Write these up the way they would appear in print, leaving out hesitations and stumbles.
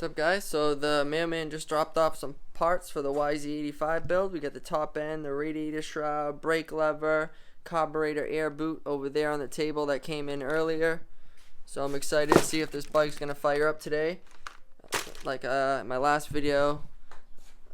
What's up, guys? So the mailman just dropped off some parts for the YZ85 build. We got the top end, the radiator shroud, brake lever, carburetor air boot over there on the table that came in earlier. So I'm excited to see if this bike's gonna fire up today. Like my last video,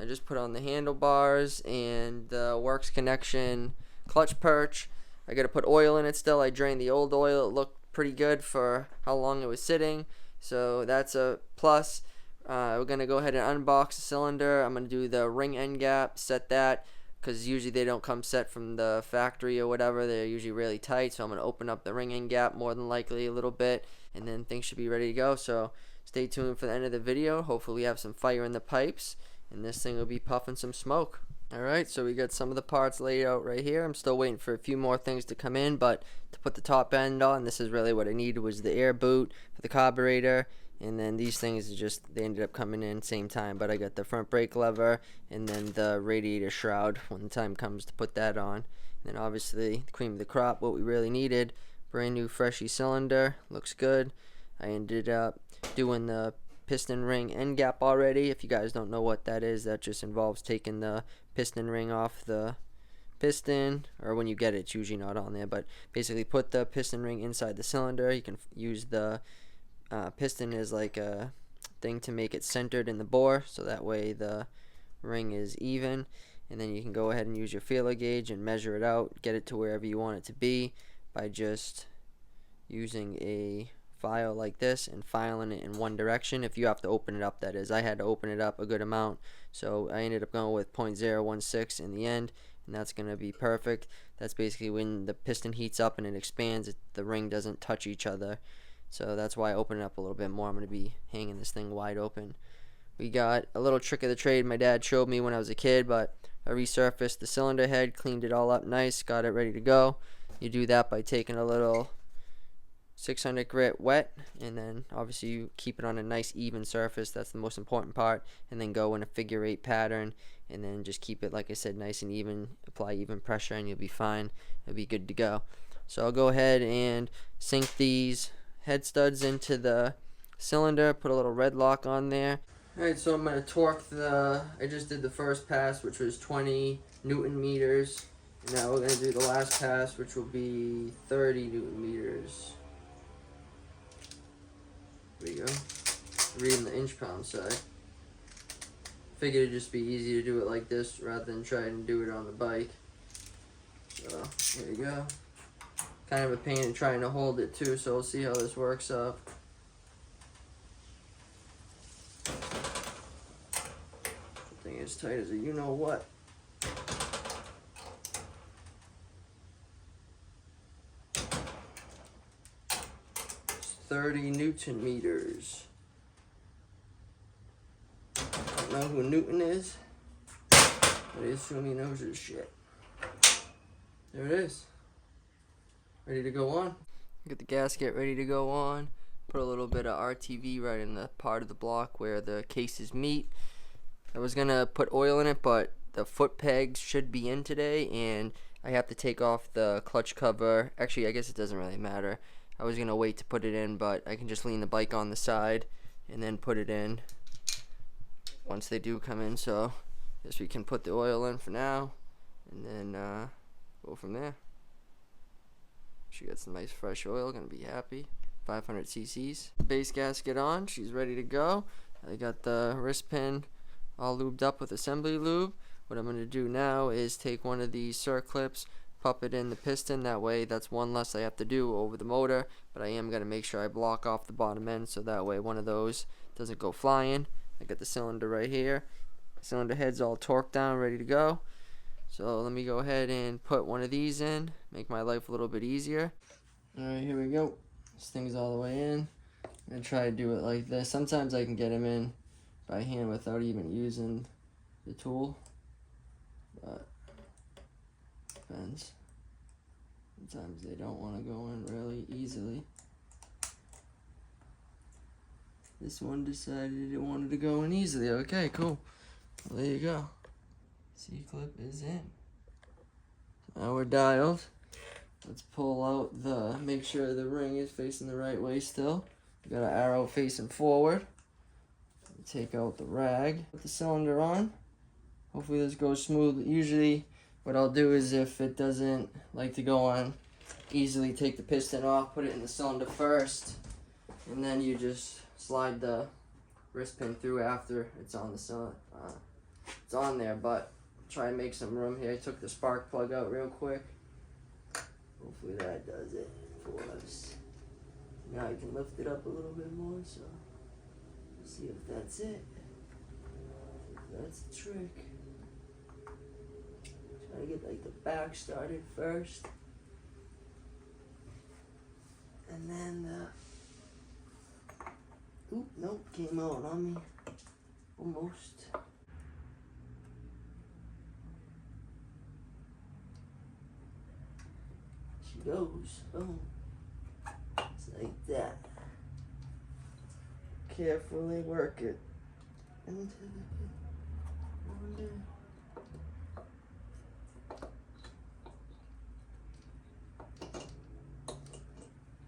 I just put on the handlebars and the works connection clutch perch. I gotta put oil in it still. I drained the old oil. It looked pretty good for how long it was sitting, so that's a plus. We're gonna go ahead and unbox the cylinder. I'm gonna do the ring end gap, set that, because usually they don't come set from the factory or whatever. They're usually really tight, so I'm gonna open up the ring end gap more than likely a little bit, and then things should be ready to go. So stay tuned for the end of the video. Hopefully we have some fire in the pipes and this thing will be puffing some smoke. Alright, so we got some of the parts laid out right here. I'm still waiting for a few more things to come in, but to put the top end on, this is really what I needed, was the air boot for the carburetor. And then these things they ended up coming in same time, but I got the front brake lever and then the radiator shroud when the time comes to put that on. And then obviously the cream of the crop, what we really needed, brand new freshy cylinder, looks good. I ended up doing the piston ring end gap already. If you guys don't know what that is, that just involves taking the piston ring off the piston, or when you get it, it's usually not on there, but basically put the piston ring inside the cylinder. You can use the piston is like a thing to make it centered in the bore, so that way the ring is even, and then you can go ahead and use your feeler gauge and measure it out, get it to wherever you want it to be by just using a file like this and filing it in one direction. If you have to open it up, that is. I had to open it up a good amount, so I ended up going with 0.016 in the end, and that's going to be perfect. That's basically when the piston heats up and it expands, the ring doesn't touch each other. So that's why I open it up a little bit more. I'm going to be hanging this thing wide open. We got a little trick of the trade my dad showed me when I was a kid, but I resurfaced the cylinder head, cleaned it all up nice, got it ready to go. You do that by taking a little 600 grit wet, and then obviously you keep it on a nice even surface. That's the most important part. And then go in a figure 8 pattern, and then just keep it, like I said, nice and even. Apply even pressure and you'll be fine. It'll be good to go. So I'll go ahead and sink these head studs into the cylinder, put a little red lock on there. Alright, so I'm going to torque I just did the first pass, which was 20 Newton meters. And now we're going to do the last pass, which will be 30 Newton meters. There we go. Reading the inch pound side. Figured it'd just be easy to do it like this rather than try and do it on the bike. So, there you go. Kind of a pain in trying to hold it too, so we'll see how this works out. Thing as tight as a you-know-what. 30 Newton meters. Don't know who Newton is, but I assume he knows his shit. There it is. Ready to go on. Get the gasket ready to go on. Put a little bit of RTV right in the part of the block where the cases meet. I was gonna put oil in it, but the foot pegs should be in today, and I have to take off the clutch cover. Actually, I guess it doesn't really matter. I was gonna wait to put it in, but I can just lean the bike on the side and then put it in once they do come in. So I guess we can put the oil in for now and then go from there. She got some nice fresh oil, gonna be happy. 500 cc's. Base gasket on, she's ready to go. I got the wrist pin all lubed up with assembly lube. What I'm gonna do now is take one of these circlips, pop it in the piston. That way, that's one less I have to do over the motor, but I am gonna make sure I block off the bottom end so that way one of those doesn't go flying. I got the cylinder right here. Cylinder head's all torqued down, ready to go. So let me go ahead and put one of these in, make my life a little bit easier. Alright, here we go. This thing's all the way in. I'm going to try to do it like this. Sometimes I can get them in by hand without even using the tool, but depends. Sometimes they don't want to go in really easily. This one decided it wanted to go in easily. Okay, cool. Well, there you go. C-clip is in. Now we're dialed. Let's pull out make sure the ring is facing the right way still. We got an arrow facing forward. take out the rag, put the cylinder on. Hopefully this goes smooth. Usually what I'll do is, if it doesn't like to go on easily, take the piston off, put it in the cylinder first, and then you just slide the wrist pin through after it's on the cylinder. It's on there, but try and make some room here. I took the spark plug out real quick. Hopefully that does it for us. Now you can lift it up a little bit more, so see if that's it. That's the trick. Try to get like the back started first, and then oop, nope, came out on me almost. She goes, boom, it's like that. Carefully work it into the cylinder.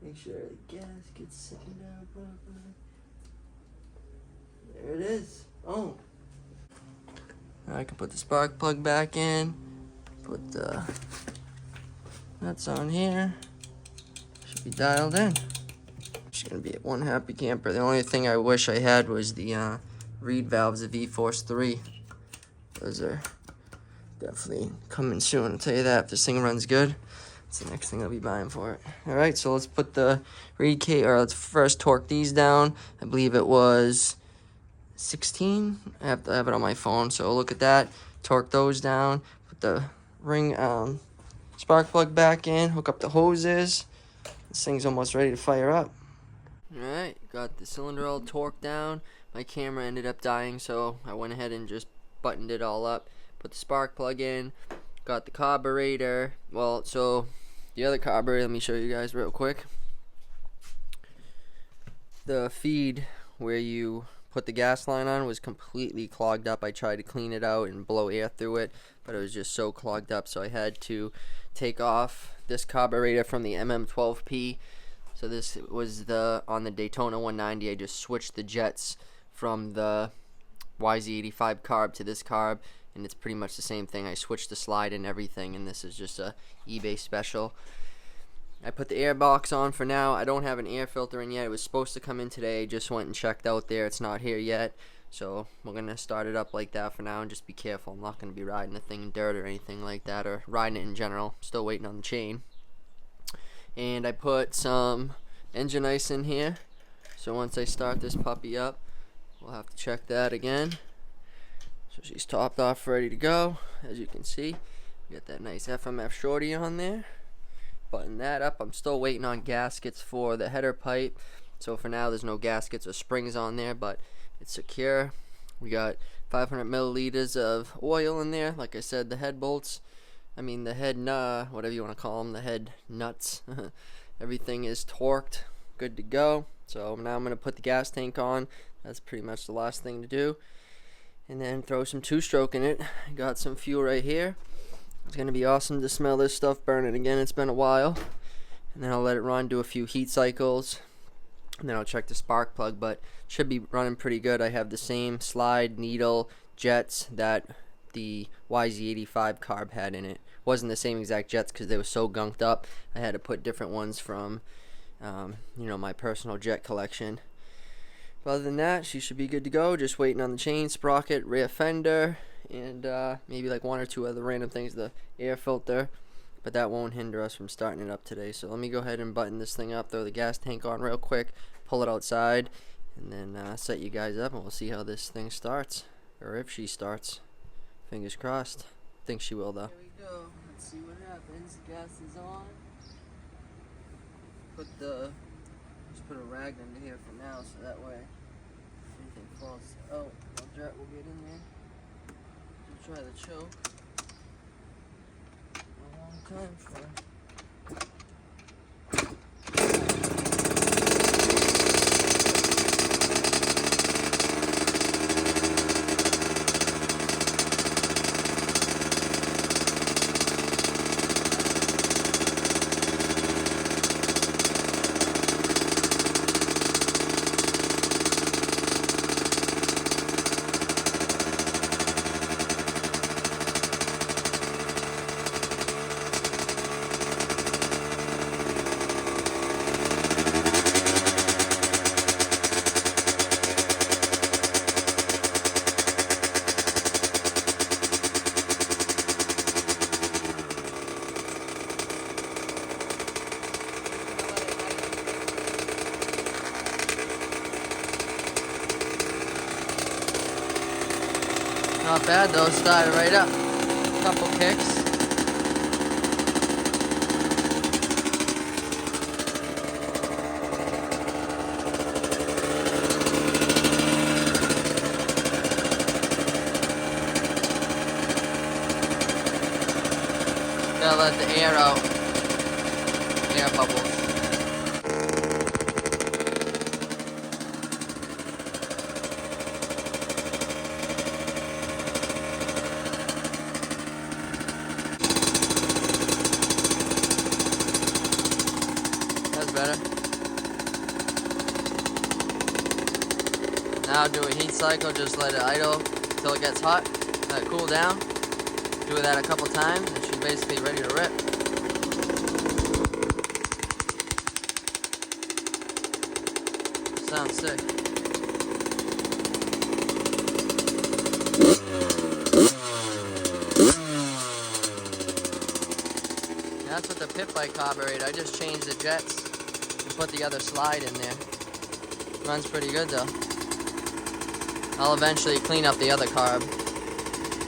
Make sure the gasket's sitting down properly. There it is. Boom. Now I can put the spark plug back in. Put the nuts on here. Should be dialed in. Just gonna be one happy camper. The only thing I wish I had was the reed valves, the V-Force 3. Those are definitely coming soon. I'll tell you that. If this thing runs good, it's the next thing I'll be buying for it. All right, so let's put the reed cage, or let's first torque these down. I believe it was 16. I have it on my phone, so look at that. Torque those down. Put the ring spark plug back in. Hook up the hoses. This thing's almost ready to fire up. All right, got the cylinder all torqued down. My camera ended up dying, so I went ahead and just buttoned it all up. Put the spark plug in. Got the carburetor. Well, so the other carburetor, let me show you guys real quick. The feed where you put the gas line on was completely clogged up. I tried to clean it out and blow air through it, but it was just so clogged up, so I had to take off this carburetor from the MM12P. So this was on the Daytona 190. I just switched the jets from the YZ85 carb to this carb, and it's pretty much the same thing. I switched the slide and everything, and this is just a eBay special. I put the air box on for now. I don't have an air filter in yet. It was supposed to come in today. I just went and checked out there. It's not here yet, so we're gonna start it up like that for now and just be careful. I'm not gonna be riding the thing in dirt or anything like that, or riding it in general. Still waiting on the chain. And I put some engine ice in here, so once I start this puppy up, we'll have to check that again. So she's topped off, ready to go. As you can see, we got that nice FMF Shorty on there. Button that up. I'm still waiting on gaskets for the header pipe, so for now there's no gaskets or springs on there, but it's secure. We got 500 milliliters of oil in there. Like I said, the head bolts, the head whatever you want to call them, the head nuts, everything is torqued, good to go. So now I'm going to put the gas tank on. That's pretty much the last thing to do, and then throw some two-stroke in it. Got some fuel right here. It's going to be awesome to smell this stuff burning again. It's been a while. And then I'll let it run, do a few heat cycles, and then I'll check the spark plug, but it should be running pretty good. I have the same slide needle jets that the YZ85 carb had in it. Wasn't the same exact jets because they were so gunked up. I had to put different ones from my personal jet collection. But other than that, she should be good to go. Just waiting on the chain, sprocket, rear fender, and maybe like one or two other random things, the air filter, but that won't hinder us from starting it up today. So let me go ahead and button this thing up, throw the gas tank on real quick, pull it outside, and then set you guys up, and we'll see how this thing starts, or if she starts. Fingers crossed. Think she will though. Here we go. Let's see what happens. The gas is on. Just put a rag under here for now, so that way if anything falls out, no dirt will get in there. Try the choke. A long time for. Not bad though, started right up. Couple kicks. Gotta let the air out. Air bubbles. That's better. Now do a heat cycle, just let it idle until it gets hot. Let it cool down. Do that a couple times and she's basically ready to rip. Sounds sick. That's with the pit bike carburetor. I just changed the jets and put the other slide in there. Runs pretty good though. I'll eventually clean up the other carb,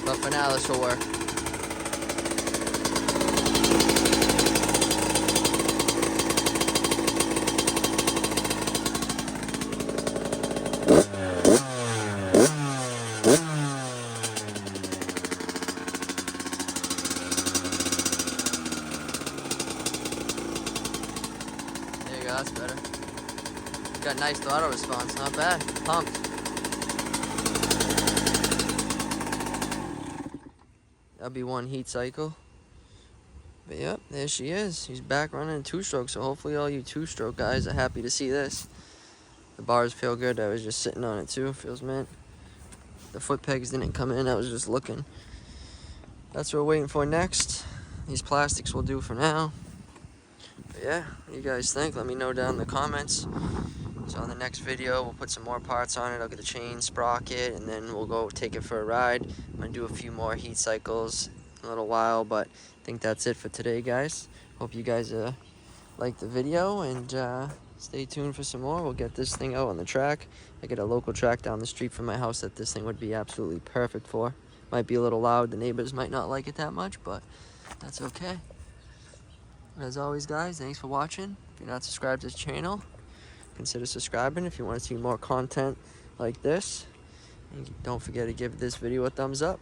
but for now this will work. There you go, that's better. Got nice throttle response, not bad. Pumped. That'll be one heat cycle. But yep, there she is. She's back running in two-stroke, so hopefully all you two-stroke guys are happy to see this. The bars feel good. I was just sitting on it too. Feels mint. The foot pegs didn't come in. I was just looking. That's what we're waiting for next. These plastics will do for now. But yeah, what do you guys think? Let me know down in the comments. So in the next video, we'll put some more parts on it. I'll get the chain, sprocket, and then we'll go take it for a ride. I'm going to do a few more heat cycles in a little while, but I think that's it for today, guys. Hope you guys liked the video, and stay tuned for some more. We'll get this thing out on the track. I get a local track down the street from my house that this thing would be absolutely perfect for. Might be a little loud. The neighbors might not like it that much, but that's okay. As always, guys, thanks for watching. If you're not subscribed to this channel, consider subscribing if you want to see more content like this. And don't forget to give this video a thumbs up.